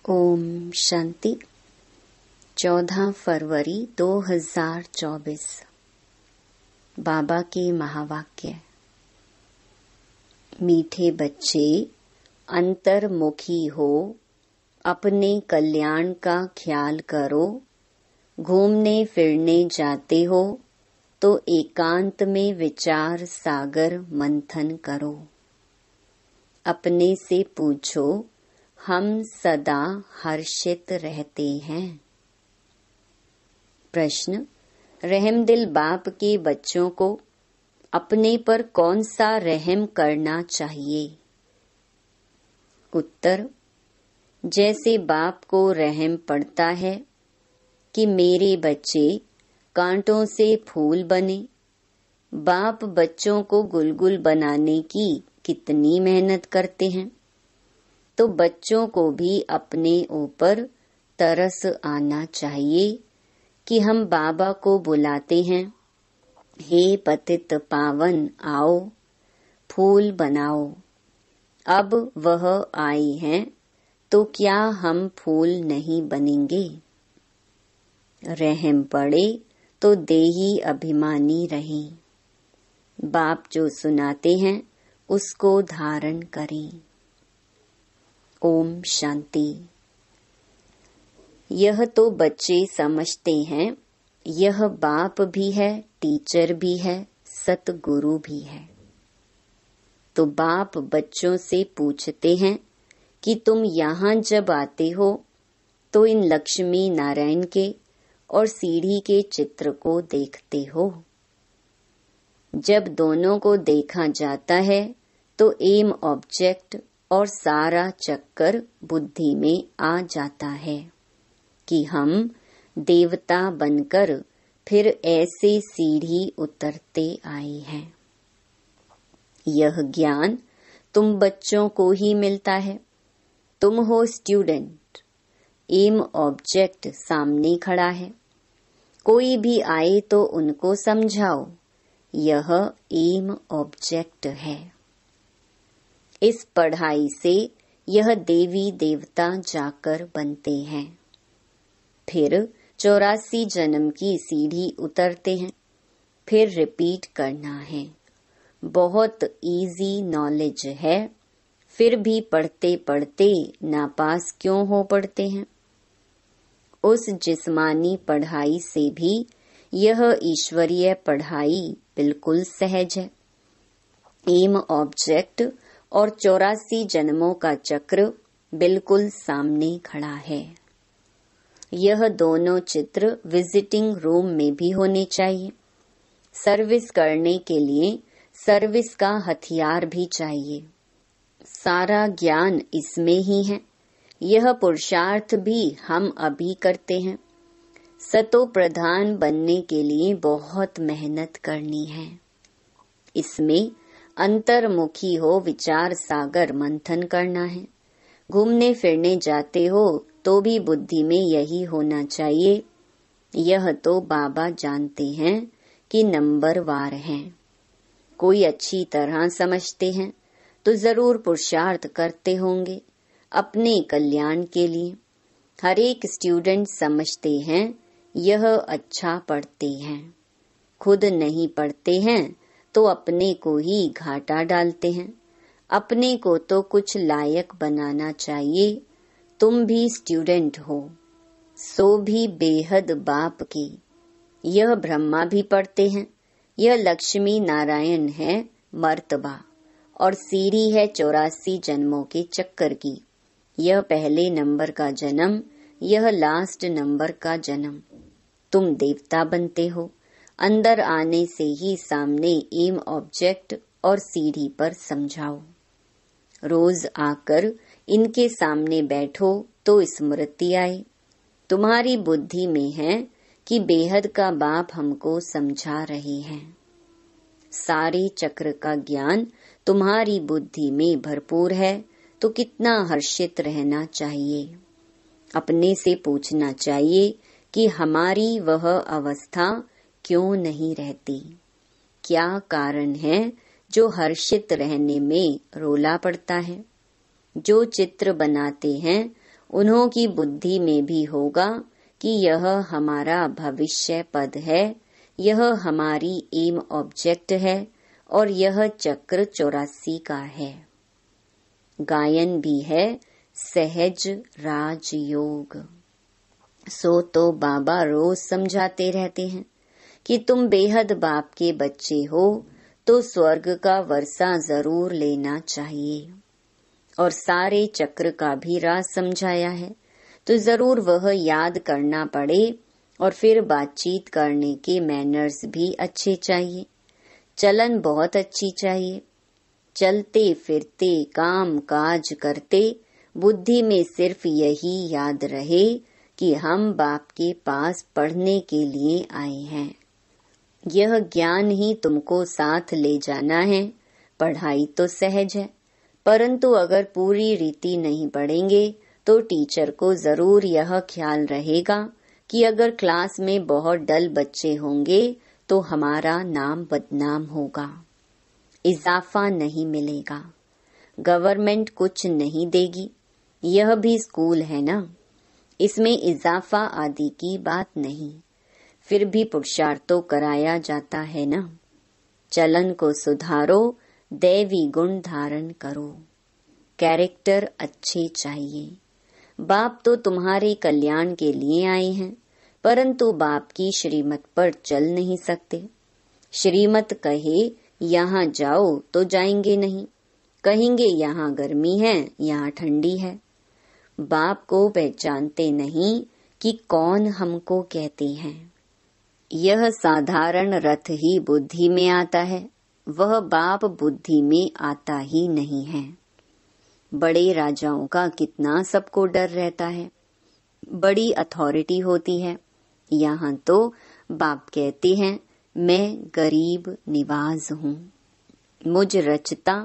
ओम शांति। 14 फरवरी 2024। बाबा के महावाक्य। मीठे बच्चे, अंतर्मुखी हो, अपने कल्याण का ख्याल करो। घूमने फिरने जाते हो तो एकांत में विचार सागर मंथन करो। अपने से पूछो, हम सदा हर्षित रहते हैं? प्रश्न। रहमदिल बाप के बच्चों को अपने पर कौन सा रहम करना चाहिए? उत्तर। जैसे बाप को रहम पड़ता है कि मेरे बच्चे कांटों से फूल बने। बाप बच्चों को गुलगुल बनाने की कितनी मेहनत करते हैं, तो बच्चों को भी अपने ऊपर तरस आना चाहिए कि हम बाबा को बुलाते हैं, हे पतित पावन आओ, फूल बनाओ। अब वह आए हैं तो क्या हम फूल नहीं बनेंगे? रहम पड़े तो देही अभिमानी रहें। बाप जो सुनाते हैं उसको धारण करें। ओम शांति। यह तो बच्चे समझते हैं, यह बाप भी है, टीचर भी है, सतगुरु भी है। तो बाप बच्चों से पूछते हैं कि तुम यहाँ जब आते हो तो इन लक्ष्मी नारायण के और सीढ़ी के चित्र को देखते हो। जब दोनों को देखा जाता है तो एम ऑब्जेक्ट और सारा चक्कर बुद्धि में आ जाता है कि हम देवता बनकर फिर ऐसे सीढ़ी उतरते आए हैं। यह ज्ञान तुम बच्चों को ही मिलता है। तुम हो स्टूडेंट, एम ऑब्जेक्ट सामने खड़ा है। कोई भी आए तो उनको समझाओ, यह एम ऑब्जेक्ट है। इस पढ़ाई से यह देवी देवता जाकर बनते हैं। फिर 84 जन्म की सीढ़ी उतरते हैं। फिर रिपीट करना है। बहुत इजी नॉलेज है, फिर भी पढ़ते पढ़ते नापास क्यों हो पड़ते हैं? उस जिस्मानी पढ़ाई से भी यह ईश्वरीय पढ़ाई बिल्कुल सहज है। एम ऑब्जेक्ट और 84 जन्मों का चक्र बिल्कुल सामने खड़ा है। यह दोनों चित्र विजिटिंग रूम में भी होने चाहिए। सर्विस करने के लिए सर्विस का हथियार भी चाहिए। सारा ज्ञान इसमें ही है। यह पुरुषार्थ भी हम अभी करते हैं। सतो प्रधान बनने के लिए बहुत मेहनत करनी है। इसमें अंतर्मुखी हो, विचार सागर मंथन करना है। घूमने फिरने जाते हो तो भी बुद्धि में यही होना चाहिए। यह तो बाबा जानते हैं कि नंबरवार हैं। कोई अच्छी तरह समझते हैं तो जरूर पुरुषार्थ करते होंगे अपने कल्याण के लिए। हर एक स्टूडेंट समझते हैं यह अच्छा पढ़ते हैं। खुद नहीं पढ़ते हैं तो अपने को ही घाटा डालते हैं। अपने को तो कुछ लायक बनाना चाहिए। तुम भी स्टूडेंट हो, सो भी बेहद बाप की। यह ब्रह्मा भी पढ़ते हैं। यह लक्ष्मी नारायण है मर्तबा, और सीढ़ी है 84 जन्मों के चक्कर की। यह पहले नंबर का जन्म, यह लास्ट नंबर का जन्म। तुम देवता बनते हो। अंदर आने से ही सामने एम ऑब्जेक्ट और सीढ़ी पर समझाओ। रोज आकर इनके सामने बैठो तो स्मृति आए। तुम्हारी बुद्धि में है कि बेहद का बाप हमको समझा रहे हैं। सारे चक्र का ज्ञान तुम्हारी बुद्धि में भरपूर है तो कितना हर्षित रहना चाहिए। अपने से पूछना चाहिए कि हमारी वह अवस्था क्यों नहीं रहती? क्या कारण है जो हर्षित रहने में रोला पड़ता है? जो चित्र बनाते हैं उन्हों की बुद्धि में भी होगा कि यह हमारा भविष्य पद है, यह हमारी एम ऑब्जेक्ट है और यह चक्र 84 का है। गायन भी है सहज राजयोग। सो तो बाबा रोज समझाते रहते हैं कि तुम बेहद बाप के बच्चे हो तो स्वर्ग का वर्षा जरूर लेना चाहिए। और सारे चक्र का भी राज समझाया है, तो जरूर वह याद करना पड़े। और फिर बातचीत करने के मैनर्स भी अच्छे चाहिए, चलन बहुत अच्छी चाहिए। चलते फिरते काम काज करते बुद्धि में सिर्फ यही याद रहे कि हम बाप के पास पढ़ने के लिए आए हैं। यह ज्ञान ही तुमको साथ ले जाना है। पढ़ाई तो सहज है, परंतु अगर पूरी रीति नहीं पढ़ेंगे तो टीचर को जरूर यह ख्याल रहेगा कि अगर क्लास में बहुत डल बच्चे होंगे तो हमारा नाम बदनाम होगा, इजाफा नहीं मिलेगा, गवर्नमेंट कुछ नहीं देगी। यह भी स्कूल है ना, इसमें इजाफा आदि की बात नहीं, फिर भी पुरुषार्थ तो कराया जाता है ना। चलन को सुधारो, दैवी गुण धारण करो, कैरेक्टर अच्छे चाहिए। बाप तो तुम्हारे कल्याण के लिए आए हैं, परंतु बाप की श्रीमत पर चल नहीं सकते। श्रीमत कहे यहाँ जाओ तो जाएंगे नहीं, कहेंगे यहाँ गर्मी है, यहाँ ठंडी है। बाप को पहचानते नहीं कि कौन हमको कहते हैं। यह साधारण रथ ही बुद्धि में आता है, वह बाप बुद्धि में आता ही नहीं है। बड़े राजाओं का कितना सबको डर रहता है, बड़ी अथॉरिटी होती है। यहाँ तो बाप कहते हैं मैं गरीब निवाज हूँ, मुझ रचता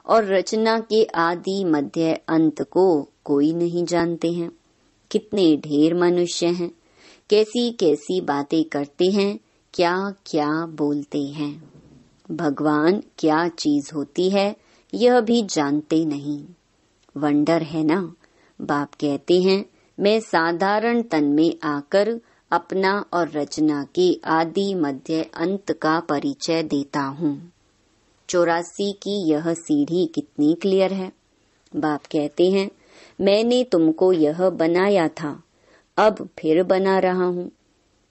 और रचना के आदि मध्य अंत को कोई नहीं जानते हैं। कितने ढेर मनुष्य हैं, कैसी कैसी बातें करते हैं, क्या क्या बोलते हैं। भगवान क्या चीज होती है यह भी जानते नहीं। वंडर है ना। बाप कहते हैं मैं साधारण तन में आकर अपना और रचना के आदि मध्य अंत का परिचय देता हूँ। 84 की यह सीढ़ी कितनी क्लियर है। बाप कहते हैं मैंने तुमको यह बनाया था, अब फिर बना रहा हूँ।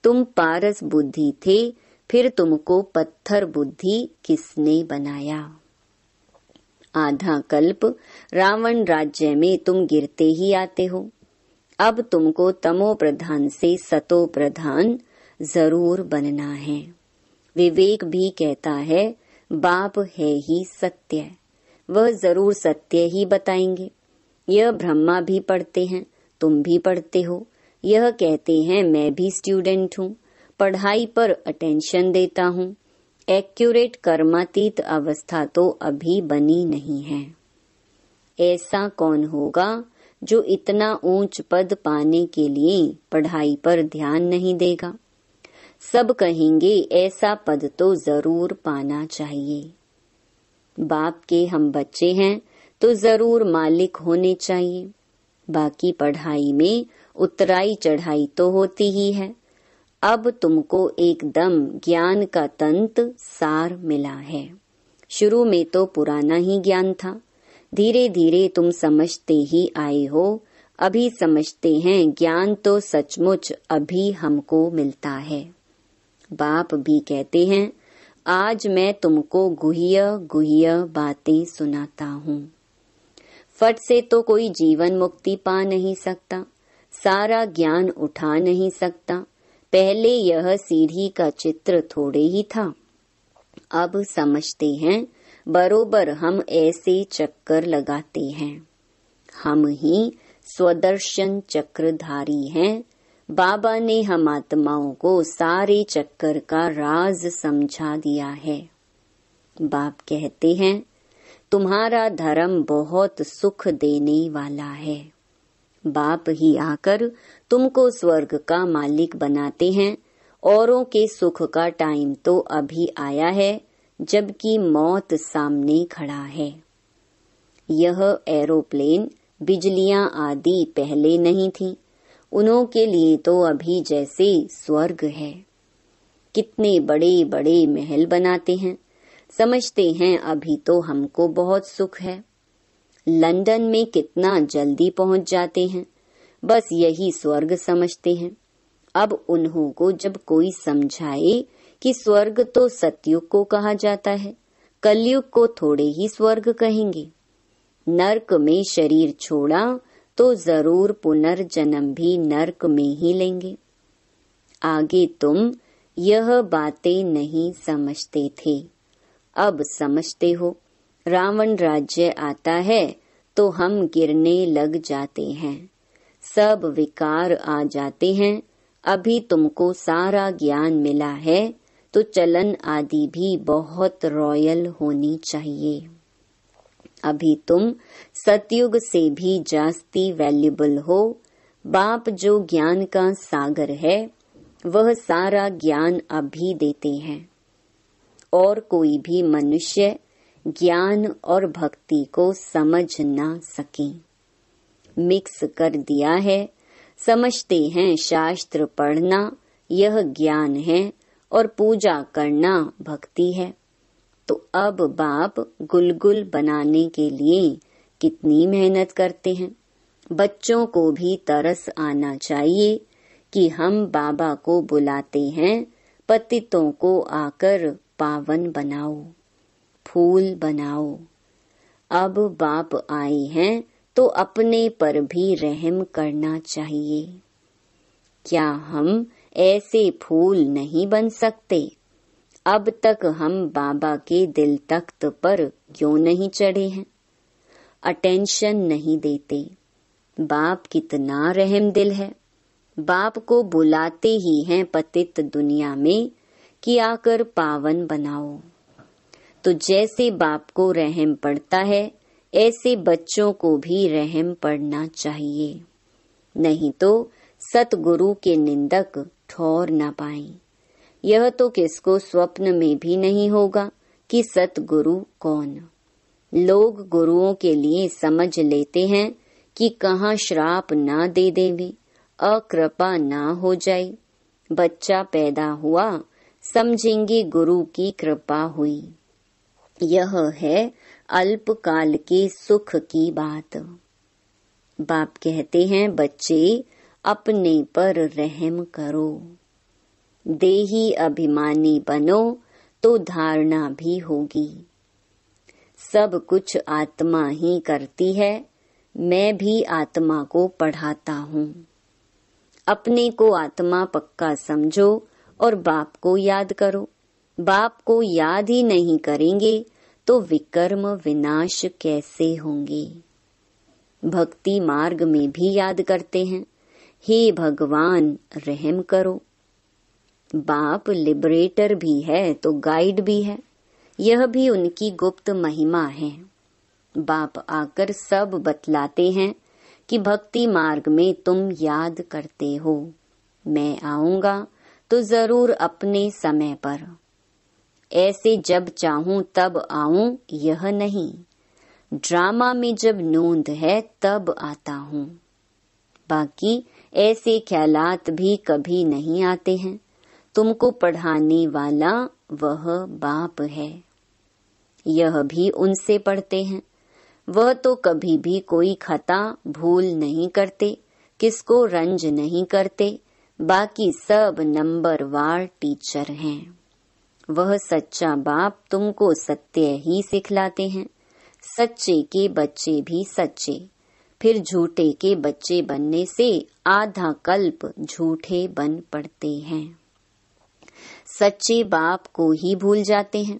तुम पारस बुद्धि थे, फिर तुमको पत्थर बुद्धि किसने बनाया। आधा कल्प रावण राज्य में तुम गिरते ही आते हो, अब तुमको तमो प्रधान से सतो प्रधान जरूर बनना है। विवेक भी कहता है बाप है ही सत्य, वह जरूर सत्य ही बताएंगे। यह ब्रह्मा भी पढ़ते हैं, तुम भी पढ़ते हो। यह कहते हैं मैं भी स्टूडेंट हूँ, पढ़ाई पर अटेंशन देता हूँ। एक्यूरेट कर्मातीत अवस्था तो अभी बनी नहीं है। ऐसा कौन होगा जो इतना ऊंच पद पाने के लिए पढ़ाई पर ध्यान नहीं देगा। सब कहेंगे ऐसा पद तो जरूर पाना चाहिए। बाप के हम बच्चे हैं तो जरूर मालिक होने चाहिए। बाकी पढ़ाई में उतराई चढ़ाई तो होती ही है। अब तुमको एकदम ज्ञान का तंत सार मिला है। शुरू में तो पुराना ही ज्ञान था, धीरे धीरे तुम समझते ही आए हो। अभी समझते हैं ज्ञान तो सचमुच अभी हमको मिलता है। बाप भी कहते हैं आज मैं तुमको गुह्य गुह्य बातें सुनाता हूँ। फट से तो कोई जीवन मुक्ति पा नहीं सकता, सारा ज्ञान उठा नहीं सकता। पहले यह सीढ़ी का चित्र थोड़े ही था, अब समझते हैं बरोबर हम ऐसे चक्कर लगाते हैं। हम ही स्वदर्शन चक्रधारी हैं। बाबा ने हम आत्माओं को सारे चक्कर का राज समझा दिया है। बाप कहते हैं तुम्हारा धर्म बहुत सुख देने वाला है। बाप ही आकर तुमको स्वर्ग का मालिक बनाते हैं। औरों के सुख का टाइम तो अभी आया है, जबकि मौत सामने खड़ा है। यह एरोप्लेन बिजलियां आदि पहले नहीं थी, उन्हों के लिए तो अभी जैसे स्वर्ग है। कितने बड़े बड़े महल बनाते हैं, समझते हैं अभी तो हमको बहुत सुख है। लंदन में कितना जल्दी पहुंच जाते हैं, बस यही स्वर्ग समझते हैं। अब उन्हों को जब कोई समझाए कि स्वर्ग तो सतयुग को कहा जाता है, कलयुग को थोड़े ही स्वर्ग कहेंगे। नरक में शरीर छोड़ा तो जरूर पुनर्जन्म भी नरक में ही लेंगे। आगे तुम यह बातें नहीं समझते थे, अब समझते हो। रावण राज्य आता है तो हम गिरने लग जाते हैं, सब विकार आ जाते हैं। अभी तुमको सारा ज्ञान मिला है तो चलन आदि भी बहुत रॉयल होनी चाहिए। अभी तुम सतयुग से भी जास्ती वैल्यूबल हो। बाप जो ज्ञान का सागर है वह सारा ज्ञान अभी देते हैं, और कोई भी मनुष्य ज्ञान और भक्ति को समझ ना सके। मिक्स कर दिया है, समझते हैं शास्त्र पढ़ना यह ज्ञान है और पूजा करना भक्ति है। तो अब बाप गुलगुल बनाने के लिए कितनी मेहनत करते हैं। बच्चों को भी तरस आना चाहिए कि हम बाबा को बुलाते हैं, पतितों को आकर पावन बनाओ, फूल बनाओ। अब बाप आए हैं तो अपने पर भी रहम करना चाहिए। क्या हम ऐसे फूल नहीं बन सकते? अब तक हम बाबा के दिल तख्त पर क्यों नहीं चढ़े हैं? अटेंशन नहीं देते। बाप कितना रहम दिल है। बाप को बुलाते ही हैं पतित दुनिया में कि आकर पावन बनाओ। तो जैसे बाप को रहम पड़ता है ऐसे बच्चों को भी रहम पड़ना चाहिए, नहीं तो सतगुरु के निंदक ठौर न पाए। यह तो किसको स्वप्न में भी नहीं होगा कि सतगुरु कौन। लोग गुरुओं के लिए समझ लेते हैं कि कहाँ श्राप ना दे देवे, अकृपा ना हो जाए। बच्चा पैदा हुआ, समझेंगे गुरु की कृपा हुई। यह है अल्पकाल के सुख की बात। बाप कहते हैं बच्चे अपने पर रहम करो। देही अभिमानी बनो तो धारणा भी होगी। सब कुछ आत्मा ही करती है, मैं भी आत्मा को पढ़ाता हूँ। अपने को आत्मा पक्का समझो और बाप को याद करो। बाप को याद ही नहीं करेंगे तो विकर्म विनाश कैसे होंगे। भक्ति मार्ग में भी याद करते हैं, हे भगवान रहम करो। बाप लिबरेटर भी है तो गाइड भी है, यह भी उनकी गुप्त महिमा है। बाप आकर सब बतलाते हैं कि भक्ति मार्ग में तुम याद करते हो, मैं आऊंगा तो जरूर अपने समय पर। ऐसे जब चाहूं तब आऊं यह नहीं, ड्रामा में जब नोंद है तब आता हूँ। बाकी ऐसे ख्यालात भी कभी नहीं आते हैं। तुमको पढ़ाने वाला वह बाप है, यह भी उनसे पढ़ते हैं। वह तो कभी भी कोई खता भूल नहीं करते, किसको रंज नहीं करते। बाकी सब नंबरवार टीचर हैं। वह सच्चा बाप तुमको सत्य ही सिखलाते हैं। सच्चे के बच्चे भी सच्चे, फिर झूठे के बच्चे बनने से आधा कल्प झूठे बन पड़ते हैं। सच्चे बाप को ही भूल जाते हैं।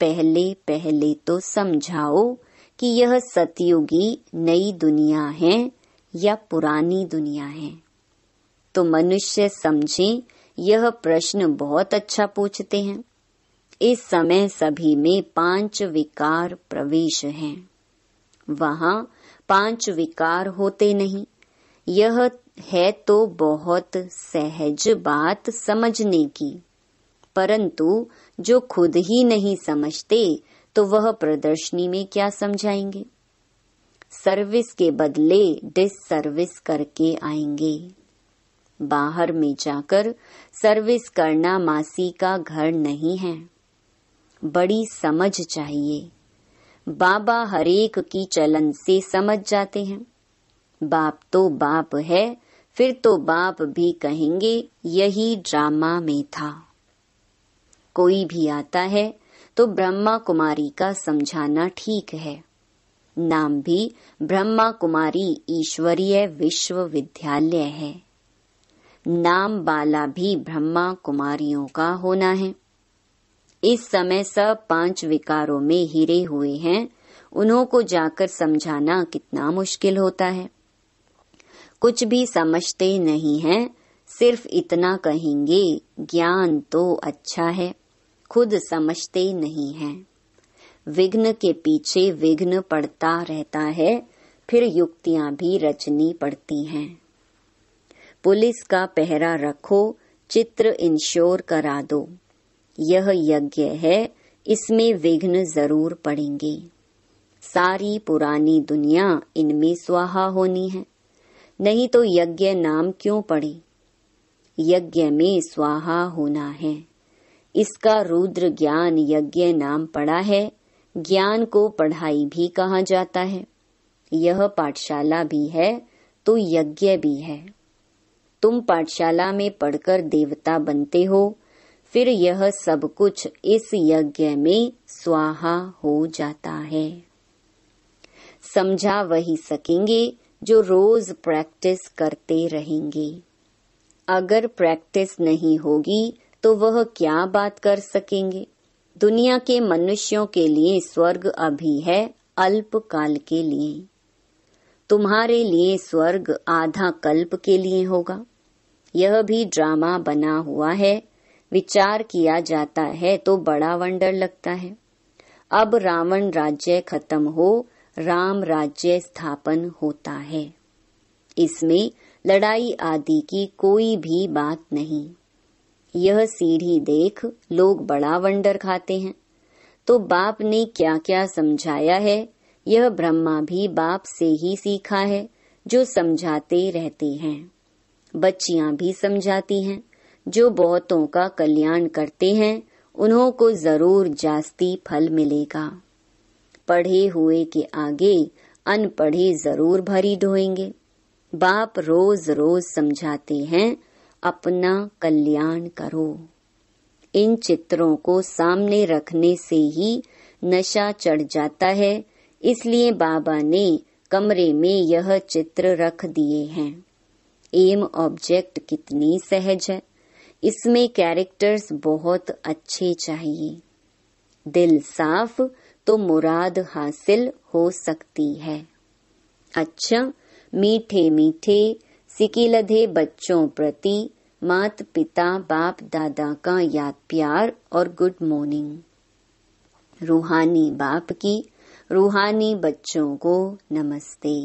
पहले पहले तो समझाओ कि यह सतयुगी नई दुनिया है या पुरानी दुनिया है। तो मनुष्य समझें, यह प्रश्न बहुत अच्छा पूछते हैं। इस समय सभी में 5 विकार प्रवेश हैं। वहाँ 5 विकार होते नहीं। यह है तो बहुत सहज बात समझने की, परंतु जो खुद ही नहीं समझते तो वह प्रदर्शनी में क्या समझाएंगे। सर्विस के बदले डिससर्विस करके आएंगे। बाहर में जाकर सर्विस करना मासी का घर नहीं है। बड़ी समझ चाहिए। बाबा हरेक की चलन से समझ जाते हैं। बाप तो बाप है, फिर तो बाप भी कहेंगे यही ड्रामा में था। कोई भी आता है तो ब्रह्मा कुमारी का समझाना ठीक है। नाम भी ब्रह्मा कुमारी ईश्वरीय विश्वविद्यालय है। नाम वाला भी ब्रह्मा कुमारियों का होना है। इस समय सब 5 विकारों में हिरे हुए हैं, उन्हों को जाकर समझाना कितना मुश्किल होता है। कुछ भी समझते नहीं हैं, सिर्फ इतना कहेंगे ज्ञान तो अच्छा है, खुद समझते नहीं हैं। विघ्न के पीछे विघ्न पड़ता रहता है, फिर युक्तियां भी रचनी पड़ती हैं। पुलिस का पहरा रखो, चित्र इंश्योर करा दो। यह यज्ञ है, इसमें विघ्न जरूर पड़ेंगे। सारी पुरानी दुनिया इनमें स्वाहा होनी है, नहीं तो यज्ञ नाम क्यों पड़े। यज्ञ में स्वाहा होना है। इसका रुद्र ज्ञान यज्ञ नाम पड़ा है। ज्ञान को पढ़ाई भी कहा जाता है। यह पाठशाला भी है तो यज्ञ भी है। तुम पाठशाला में पढ़कर देवता बनते हो, फिर यह सब कुछ इस यज्ञ में स्वाहा हो जाता है। समझा वही सकेंगे जो रोज प्रैक्टिस करते रहेंगे। अगर प्रैक्टिस नहीं होगी तो वह क्या बात कर सकेंगे। दुनिया के मनुष्यों के लिए स्वर्ग अभी है, अल्प काल के लिए। तुम्हारे लिए स्वर्ग आधा कल्प के लिए होगा। यह भी ड्रामा बना हुआ है। विचार किया जाता है तो बड़ा वंडर लगता है। अब रावण राज्य खत्म हो, राम राज्य स्थापन होता है। इसमें लड़ाई आदि की कोई भी बात नहीं। यह सीढ़ी देख लोग बड़ा वंडर खाते हैं। तो बाप ने क्या क्या समझाया है, यह ब्रह्मा भी बाप से ही सीखा है, जो समझाते रहते हैं। बच्चियां भी समझाती हैं। जो बहुतों का कल्याण करते हैं, उन्हों को जरूर जास्ती फल मिलेगा। पढ़े हुए के आगे अनपढ़े जरूर भरी ढोएंगे। बाप रोज रोज समझाते हैं, अपना कल्याण करो। इन चित्रों को सामने रखने से ही नशा चढ़ जाता है, इसलिए बाबा ने कमरे में यह चित्र रख दिए हैं। एम ऑब्जेक्ट कितनी सहज है। इसमें कैरेक्टर्स बहुत अच्छे चाहिए। दिल साफ तो मुराद हासिल हो सकती है। अच्छा, मीठे मीठे सिकिलधे बच्चों प्रति मात पिता बाप दादा का याद प्यार और गुड मॉर्निंग। रूहानी बाप की रूहानी बच्चों को नमस्ते।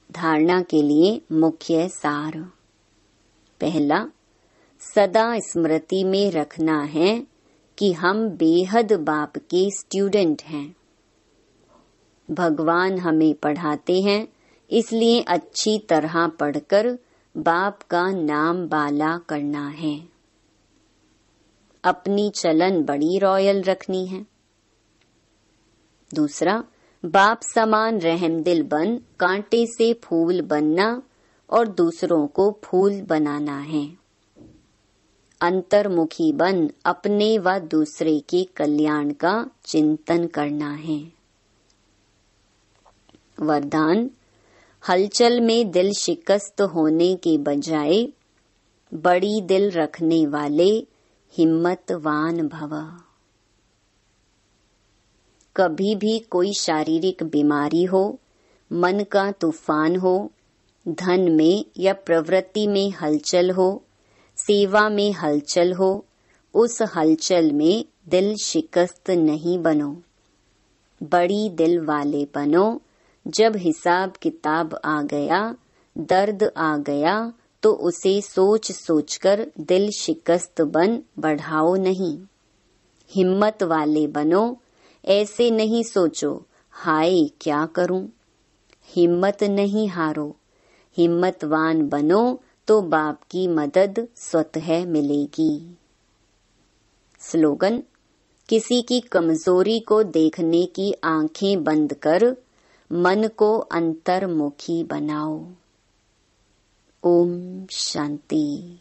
धारणा के लिए मुख्य सार। पहला, सदा स्मृति में रखना है कि हम बेहद बाप के स्टूडेंट हैं। भगवान हमें पढ़ाते हैं, इसलिए अच्छी तरह पढ़कर बाप का नाम बाला करना है। अपनी चलन बड़ी रॉयल रखनी है। दूसरा, बाप समान रहमदिल बन कांटे से फूल बनना और दूसरों को फूल बनाना है। अंतर्मुखी बन अपने व दूसरे के कल्याण का चिंतन करना है। वरदान, हलचल में दिल शिकस्त होने के बजाय बड़ी दिल रखने वाले हिम्मतवान भव। कभी भी कोई शारीरिक बीमारी हो, मन का तूफान हो, धन में या प्रवृत्ति में हलचल हो, सेवा में हलचल हो, उस हलचल में दिल शिकस्त नहीं बनो। बड़ी दिल वाले बनो। जब हिसाब किताब आ गया, दर्द आ गया, तो उसे सोच सोचकर दिल शिकस्त बन बढ़ाओ नहीं। हिम्मत वाले बनो। ऐसे नहीं सोचो हाय क्या करूं। हिम्मत नहीं हारो, हिम्मतवान बनो तो बाप की मदद स्वतः मिलेगी। स्लोगन, किसी की कमजोरी को देखने की आंखें बंद कर मन को अंतर्मुखी बनाओ। ओम शांति।